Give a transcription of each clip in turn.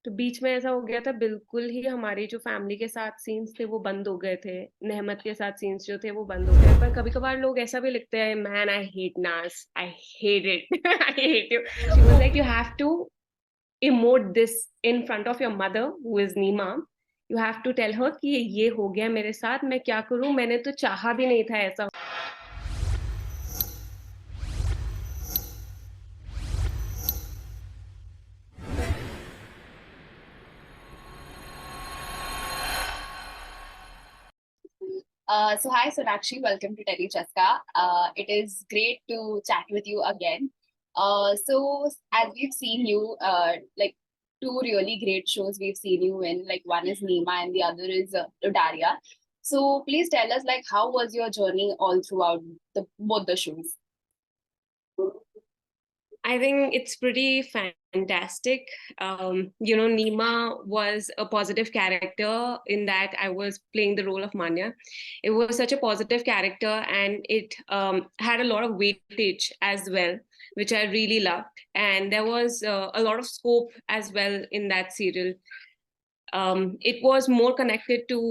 तो बीच में ऐसा हो गया था, बिल्कुल ही हमारी जो फैमिली के साथ सीन्स थे वो बंद हो गए थे। नेहमत के साथ सीन्स जो थे वो बंद हो गए। पर कभी-कभार लोग ऐसा भी लिखते हैं, man I hate Naz, I hate it, I hate you. She was like, you have to emote this in front of your mother who is Neema. You have to tell her कि ये हो गया मेरे साथ, मैं क्या करूँ? मैंने तो चाहा भी नहीं था ऐसा। So hi Sonakshi, welcome to Tele Chaska. It is great to chat with you again. So as we've seen you, like two really great shows we've seen you in, like one is Nima and the other is Udaariyaan. So please tell us, like, how was your journey all throughout both the shows? I think it's pretty fantastic. Nima was a positive character in that I was playing the role of Manya. It was such a positive character, and it had a lot of weightage as well, which I really loved. And there was a lot of scope as well in that serial. It was more connected to,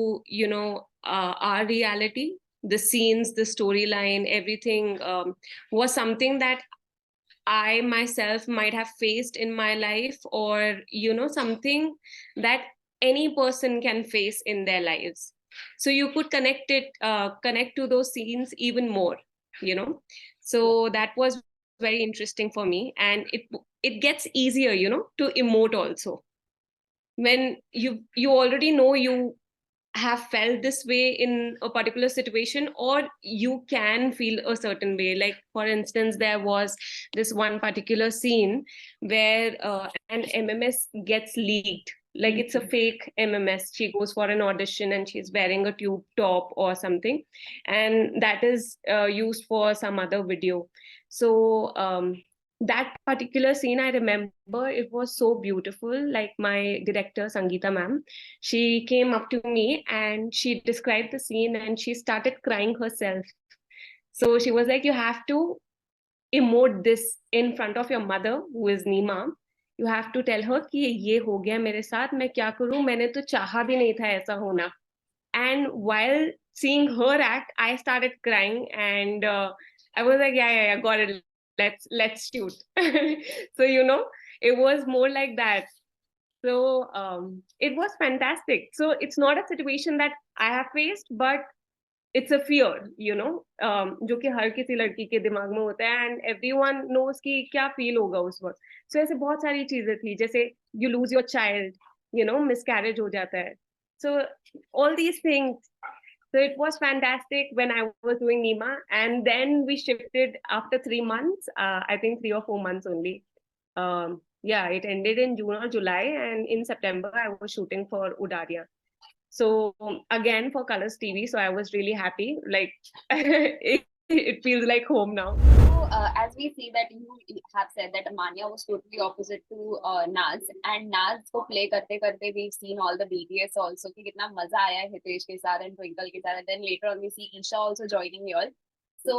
our reality. The scenes, the storyline, everything was something that I myself might have faced in my life, or, something that any person can face in their lives. So you could connect to those scenes even more, you know. So that was very interesting for me, and it gets easier, to emote also when you already know you have felt this way in a particular situation, or you can feel a certain way. Like, for instance, there was this one particular scene where an MMS gets leaked. Like, it's a fake MMS. She goes for an audition and she's wearing a tube top or something, and that is used for some other video. So that particular scene, I remember, it was so beautiful. Like, my director Sangeeta ma'am, she came up to me and she described the scene and she started crying herself. So she was like, you have to emote this in front of your mother who is Nima. You have to tell her कि ये हो गया मेरे साथ, मैं क्या करूं? मैंने तो चाहा भी नहीं था ऐसा होना. And while seeing her act, I started crying, and I was like, yeah, got it. Let's shoot. So it was more like that. So it was fantastic. So it's not a situation that I have faced, but it's a fear, जो कि हर किसी लड़की के दिमाग में होता है, and everyone knows कि क्या feel होगा उस वक्त. So ऐसे बहुत सारी चीजें थी, जैसे you lose your child, miscarriage हो जाता है. So all these things. So it was fantastic when I was doing Nima, and then we shifted after 3 months. I think 3 or 4 months only. Yeah, it ended in June or July, and in September I was shooting for Udaariyaan. So again for Colors TV, so I was really happy. Like it feels like home now. So, as we see that you have said that Amanya was totally opposite to Naz, and Naz को play करते करते we've seen all the BTS also कि कितना मजा आया है हितेश के साथ and Twinkle के साथ, and then later on we see Isha also joining you all. So,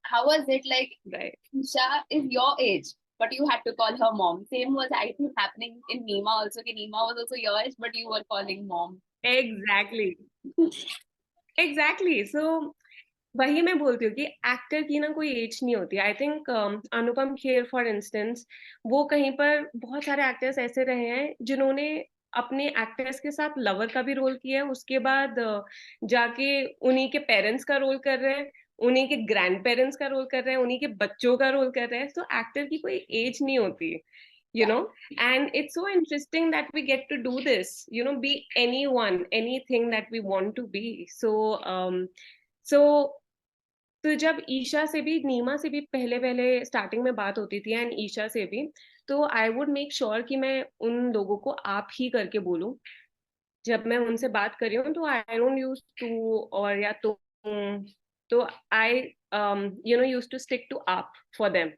how was it like? Right. Isha is your age, but you had to call her mom. Same was I think happening in Nima also. कि Nima was also your age, but you were calling mom. Exactly. Exactly. So वही मैं बोलती हूँ कि actor की ना कोई as नहीं होती. I think Anupam Kher for instance, वो कहीं पर बहुत सारे एक्टर्स ऐसे रहे हैं जिन्होंने अपने एक्टर्स के साथ लवर का भी रोल किया है, उसके बाद जाके उन्हीं के पेरेंट्स का रोल कर रहे हैं, उन्हीं के ग्रैंड पेरेंट्स का रोल कर रहे हैं, उन्हीं के बच्चों का रोल कर रहे हैं. तो एक्टर की कोई एज नहीं होती, and it's so interesting that we get to do this, be anyone, anything that we want to be. So तो जब ईशा से भी, नीमा से भी पहले पहले स्टार्टिंग में बात होती थी, एंड ईशा से भी, तो आई वुड मेक श्योर कि मैं उन लोगों को आप ही करके बोलूं. जब मैं उनसे बात कर रही हूँ तो आई डोंट यूज टू और या तो आई यूज टू स्टिक टू आप फॉर देम.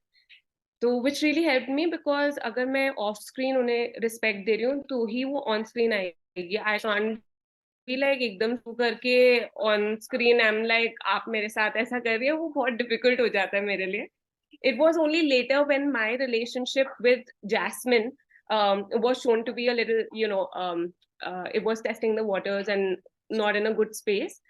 तो which really help me, because अगर मैं ऑफ स्क्रीन उन्हें रिस्पेक्ट दे रही हूँ तो ही वो ऑन स्क्रीन आएगी. आई कांट बी लाइक एकदम टू करके on screen I am like आप मेरे साथ ऐसा कर रही है, वो बहुत डिफिकल्ट हो जाता है मेरे लिए. It was only later when my relationship with Jasmine was shown to be a little, it was testing the waters and not in a good space,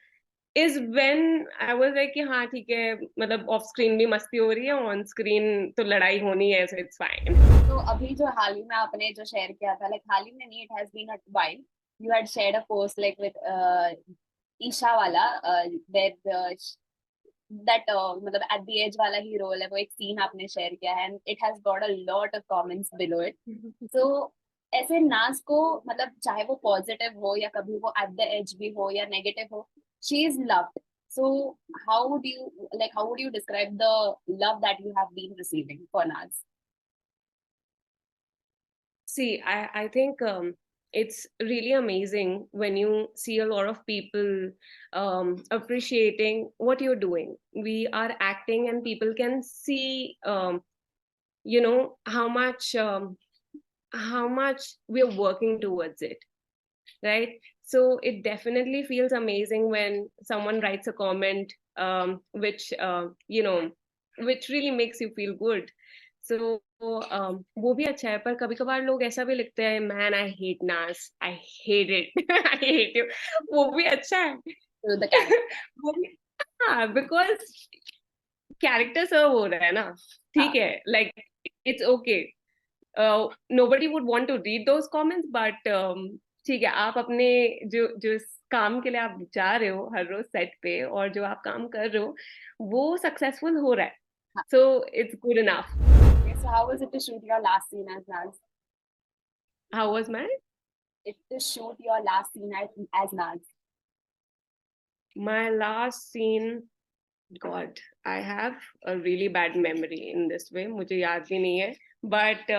is when I was like कि हाँ ठीक है, मतलब off screen भी मस्ती हो रही है, on screen तो लड़ाई होनी है, so it's fine. तो अभी जो हाल ही में आपने जो शेयर किया था, लाइक हाल ही में नहीं, it has been a while, you had shared a post like with Isha वाला, देयर दैट मतलब एट द एज वाला ही रोल है, वो एक सीन आपने शेयर किया है and it has got a lot of comments below it. So ऐसे नाज को, मतलब चाहे वो पॉजिटिव हो या कभी वो एट द एज भी हो या नेगेटिव हो, she is loved. So how would you describe the love that you have been receiving for Naz? See, I think it's really amazing when you see a lot of people appreciating what you're doing. We are acting and people can see, how much we're working towards it, right? So it definitely feels amazing when someone writes a comment, which really makes you feel good. So वो भी अच्छा है, पर कभी कभार लोग ऐसा भी लिखते हैं, मैन आई हेट नास, आई hate it, I hate you, वो भी अच्छा है. To the character. वो भी, हाँ, बिकॉज कैरेक्टर सर्व हो रहा है ना, ठीक है, like it's okay. nobody would want to read those comments, but ठीक है, आप अपने जो जो काम के लिए आप जा रहे हो हर रोज सेट पे, और जो आप काम कर रहे हो वो सक्सेसफुल हो रहा है, so it's good enough. Okay, so how was it to shoot your last scene as Naz? How was my To shoot your last scene as Naz. last scene? God, I have a really bad memory in this way, मुझे याद भी नहीं है, but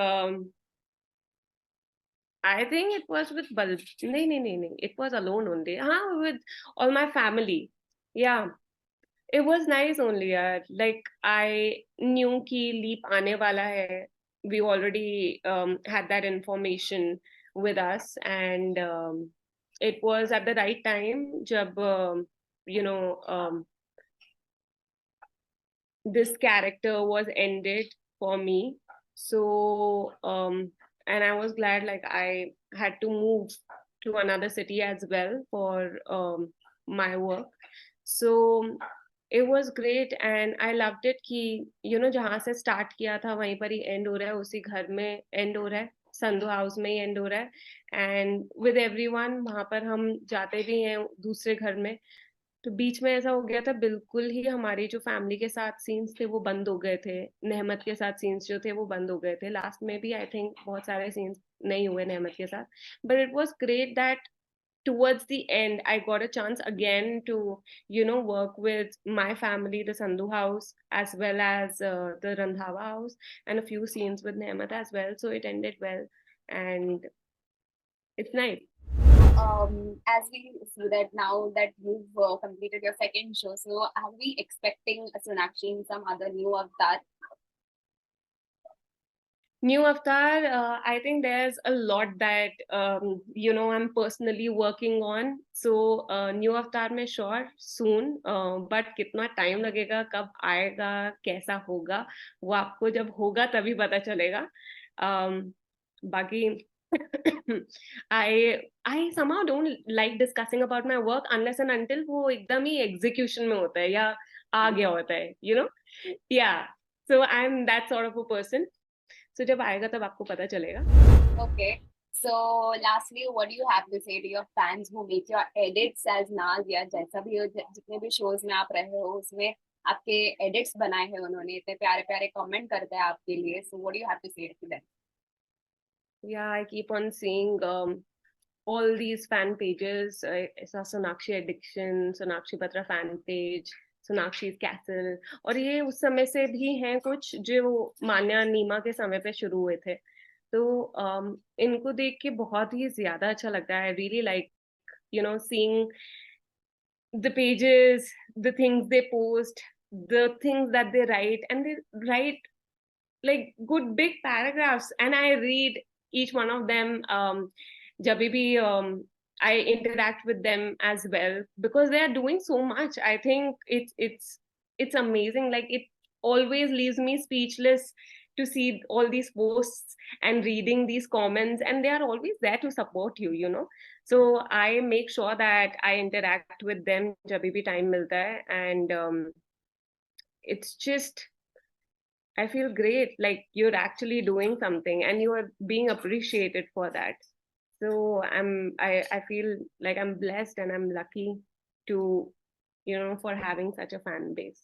I think it was with Bal. No. It was alone only. With all my family. Yeah, it was nice only. Like I knew कि leap आने वाला है. We already had that information with us, and it was at the right time. जब you know this character was ended for me. So and I was glad, like I had to move to another city as well for my work. So it was great and I loved it कि जहाँ से start किया था वहीं पर ही end हो रहा है, उसी घर में end हो रहा है, संधू हाउस में ही end हो रहा है. And with everyone वहाँ पर हम जाते भी हैं दूसरे घर में, तो बीच में ऐसा हो गया था, बिल्कुल ही हमारी जो फैमिली के साथ सीन्स थे वो बंद हो गए थे, नेहमत के साथ सीन्स जो थे वो बंद हो गए थे. लास्ट में भी आई थिंक बहुत सारे सीन्स नहीं हुए नेहमत के साथ, but it was great that towards the end I got a chance again to work with my family, the Sandhu house, as well as the Randhawa house, and a few scenes with Nehmat as well, so it ended well and it's nice. As we see that now that you've completed your second show, so are we expecting Sonakshi in some other new avatar? New avatar, I think there's a lot that I'm personally working on. So new avatar में sure soon, but कितना time लगेगा, कब आएगा, कैसा होगा, वो आपको जब होगा तभी पता चलेगा. बाकी I somehow don't like discussing about my work unless and until वो एकदम ही execution में होता है या आ गया होता है, yeah. So I'm that sort of a person. So जब आएगा तब आपको पता चलेगा. Okay. So lastly, what do you have to say to your fans who make your edits as Naz, या जैसा भी हो, जितने भी shows में आप रहे हो उसमें आपके edits बनाए हैं उन्होंने, इतने प्यारे प्यारे comment करते हैं आपके लिए. So what do you have to say to them? Yeah, I keep on seeing all these fan pages. I saw Sonakshi Addiction, Sonakshi Batra fan page, Sonakshi's Castle, और ये उस समय से भी हैं कुछ जो मान्या नीमा के समय पे शुरू हुए थे. तो इनको देख के बहुत ही ज्यादा अच्छा लगता है. I really like seeing the pages, the things they post, the things that they write, and they write like good big paragraphs, and I read each one of them. जब भी I interact with them as well because they are doing so much. I think it's amazing. Like it always leaves me speechless to see all these posts and reading these comments, and they are always there to support you, you know. So I make sure that I interact with them jab bhi time milta hai, and it's just, I feel great, like you're actually doing something and you are being appreciated for that. So I feel like I'm blessed and I'm lucky to, you know, for having such a fan base.